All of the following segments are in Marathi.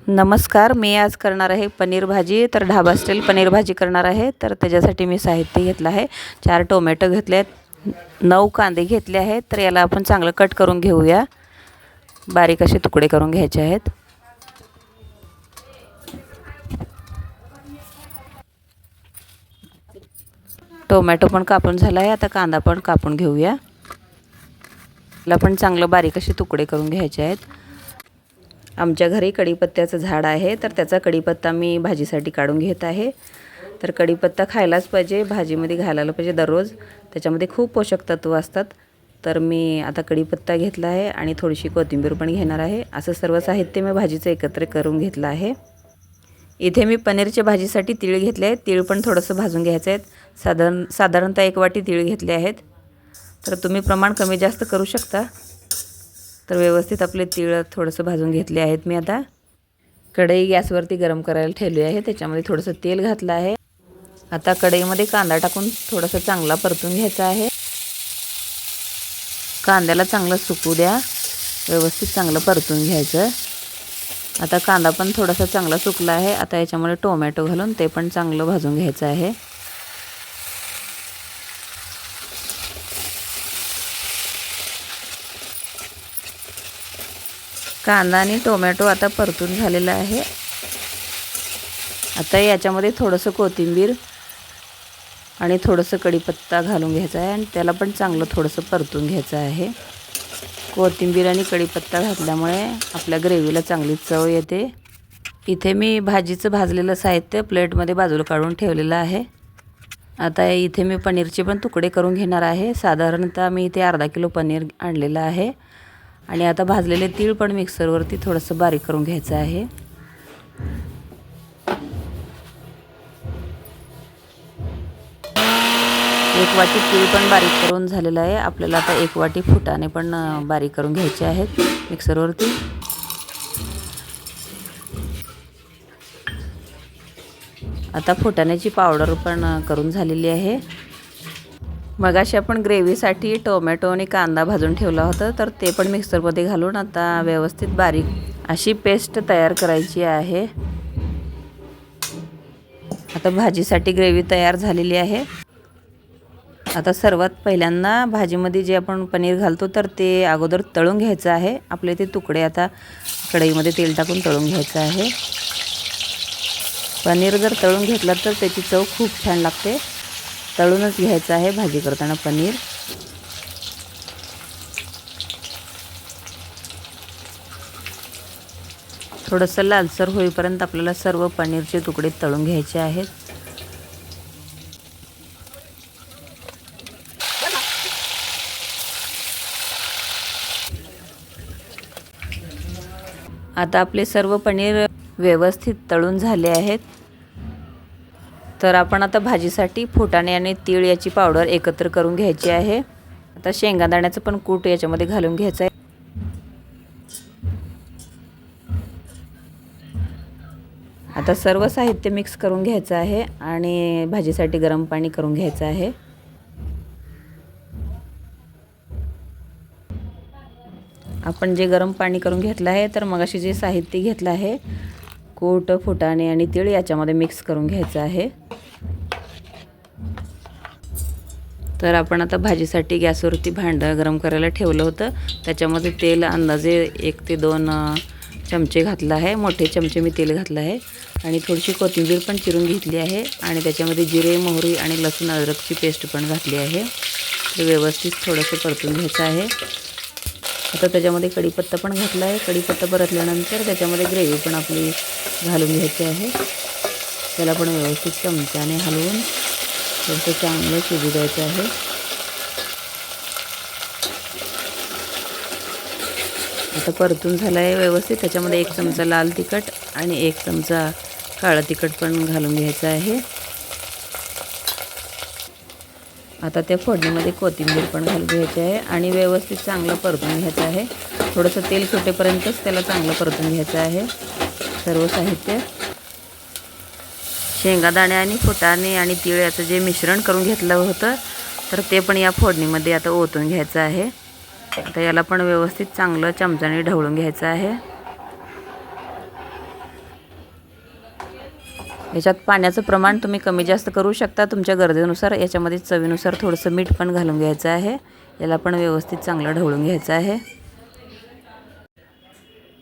नमस्कार, मी आज करणार आहे पनीर भाजी. तर ढाबा स्टाईल पनीर भाजी करणार आहे. तर त्याच्यासाठी मी साहित्य घेतलं आहे. 4 टोमॅटो घेतले आहेत, 9 कांदे घेतले आहेत. तर याला आपण चांगलं कट करून घेऊया. बारीक असे तुकडे करून घ्यायचे आहेत. टोमॅटो पण कापून झाला आहे. आता कांदा पण कापून घेऊया. याला पण चांगलं बारीक असे तुकडे करून घ्यायचे आहेत. आमच्या घरी कढीपत्त्याचं झाड आहे, तर त्याचा कढीपत्ता मी भाजीसाठी काढून घेत आहे. तर कढीपत्ता खायलाच पाहिजे, भाजीमध्ये घालायला पाहिजे दररोज. त्याच्यामध्ये खूप पोषक तत्व असतात. तर मी आता कढीपत्ता घेतला आहे आणि थोडीशी कोथिंबीर पण घेणार आहे. असं सर्व साहित्य मी भाजीचं एकत्र करून घेतलं आहे. इथे मी पनीरच्या भाजीसाठी तीळ घेतले आहेत. तीळ पण थोडंसं भाजून घ्यायचं आहे. साधारणतः 1 वाटी तीळ घेतले आहेत. तर तुम्ही प्रमाण कमी जास्त करू शकता. तर व्यवस्थित आपले तीळ थोडंसं भाजून घेतले आहेत. मी आता कढई गॅसवरती गरम करायला ठेवली आहे. त्याच्यामध्ये थोडंसं तेल घातलं आहे. आता कढईमध्ये कांदा टाकून थोडंसं चांगला परतून घ्यायचा आहे. कांद्याला चांगलं सुकू द्या, व्यवस्थित चांगलं परतून घ्यायचं. आता कांदा पण थोडासा चांगला सुकला आहे. आता याच्यामध्ये टोमॅटो घालून ते पण चांगलं भाजून घ्यायचं आहे. कांदा आणि टोमॅटो आता परतून झालेला आहे. आता याच्यामध्ये थोडंसं कोथिंबीर आणि थोडंसं कढीपत्ता घालून घ्यायचा आहे आणि त्याला पण चांगलं थोडंसं परतून घ्यायचं आहे. कोथिंबीर आणि कढीपत्ता घातल्यामुळे आपल्या ग्रेव्हीला चांगली चव येते. इथे मी भाजीचं भाजलेलं साहित्य प्लेटमध्ये बाजूला काढून ठेवलेलं आहे. आता इथे मी पनीरचे पण तुकडे करून घेणार आहे. साधारणतः मी इथे अर्धा किलो पनीर आणलेलं आहे. आणि आता भाजलेले तीळ पण मिक्सरवरती थोडंसं बारीक करून घ्यायचं आहे. एक वाटी तीळ पण बारीक करून झालेलं आहे. आपल्याला आता 1 वाटी फुटाणे पण बारीक करून घ्यायचे आहेत मिक्सरवरती. आता फुटाण्याची पावडर पण करून झालेली आहे. मगाशी आपण ग्रेव्हीसाठी टोमॅटो आणि कांदा भाजून ठेवला होता, तर ते पण मिक्सरमध्ये घालून आता व्यवस्थित बारीक अशी पेस्ट तयार करायची आहे. आता भाजीसाठी ग्रेव्ही तयार झालेली आहे. आता सर्वात पहिल्यांदा भाजीमध्ये जे आपण पनीर घालतो तर ते अगोदर तळून घ्यायचं आहे. आपले ते तुकडे आता कढईमध्ये तेल टाकून तळून घ्यायचं आहे. पनीर जर तळून घेतलं तर त्याची चव खूप छान लागते. तळूनच घ्यायचं आहे भाजी करताना पनीर. थोडंसं लालसर होईपर्यंत आपल्याला सर्व पनीरचे तुकडे तळून घ्यायचे आहेत. आता आपले सर्व पनीर व्यवस्थित तळून झाले आहेत. तर आपण आता भाजीसाठी फुटाणे आणि तीळ याची पावडर एकत्र करून घ्यायची आहे. आता शेंगादाण्याचं पण कूट याच्यामध्ये घालून घ्यायचं आहे. आता सर्व साहित्य मिक्स करून घ्यायचं आहे आणि भाजीसाठी गरम पाणी करून घ्यायचं आहे. आपण जे गरम पाणी करून घेतलं आहे, तर मगाशी जे साहित्य घेतलं आहे कूट, फुटाणे आणि तीळ याच्यामध्ये मिक्स करून घ्यायचं आहे. तर आपण आता भाजीसाठी गॅसवरती भांडं गरम करायला ठेवलं होतं. त्याच्यामध्ये तेल अंदाजे 1 ते 2 चमचे घातलं आहे. मोठे चमचे मी तेल घातलं आहे आणि थोडीशी कोथिंबीर पण चिरून घेतली आहे आणि त्याच्यामध्ये जिरे, मोहरी आणि लसूण अद्रकची पेस्ट पण घातली आहे. ते व्यवस्थित थोडंसं परतून घ्यायचं आहे. आता त्याच्यामध्ये कढीपत्ता पण घातला आहे. कढीपत्ता परतल्यानंतर त्याच्यामध्ये ग्रेव्ही पण आपली घालून घ्यायची आहे. त्याला पण व्यवस्थित चमच्याने हलवून थोडंसं चांगलं शिजू द्यायचं आहे. आता परतून झालं आहे व्यवस्थित. त्याच्यामध्ये 1 चमचा लाल तिखट आणि 1 चमचा काळं तिखट पण घालून घ्यायचं आहे. आता त्या फोडणीमध्ये कोथिंबीर पण घालून घ्यायची आहे आणि व्यवस्थित चांगलं परतून घ्यायचं आहे. थोडंसं तेल सुटेपर्यंतच त्याला चांगलं परतून घ्यायचं आहे सर्व साहित्य. शेंगादाणे आणि फुटाणे आणि तीळ याचं जे मिश्रण करून घेतलं होतं, तर ते पण या फोडणीमध्ये आता ओतून घ्यायचं आहे. आता याला पण व्यवस्थित चांगलं चमच्याने ढवळून घ्यायचं आहे. याच्यात पाण्याचं प्रमाण तुम्ही कमी जास्त करू शकता तुमच्या गरजेनुसार. याच्यामध्ये चवीनुसार थोडंसं मीठ पण घालून घ्यायचं आहे. याला पण व्यवस्थित चांगलं ढवळून घ्यायचं आहे.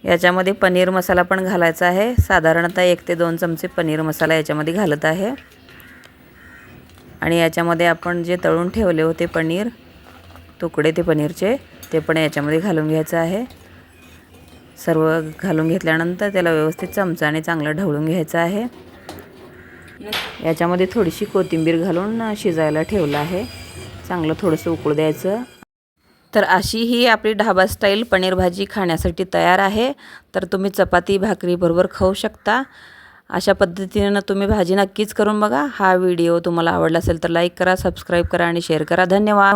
याच्यामध्ये पनीर मसाला पण घालायचा आहे. साधारणतः 1 ते 2 चमचे पनीर मसाला याच्यामध्ये घालत आहे. आणि याच्यामध्ये आपण जे तळून ठेवले होते पनीर तुकडे ते पनीरचे ते पण याच्यामध्ये घालून घ्यायचं आहे. सर्व घालून घेतल्यानंतर त्याला व्यवस्थित चमचाने चांगलं ढवळून घ्यायचं आहे. याच्यामध्ये थोडीशी कोथिंबीर घालून शिजायला ठेवलं आहे. चांगलं थोडंसं उकळू द्यायचं. तर अशी ही आपली ढाबा स्टाईल पनीर भाजी खाण्यासाठी तयार आहे. तर तुम्ही चपाती भाकरी बरोबर खाऊ शकता. अशा पद्धतीने तुम्ही भाजी नक्कीच करून बघा. हा व्हिडिओ तुम्हाला आवडला असेल तर लाईक करा, सबस्क्राईब करा आणि शेअर करा. धन्यवाद.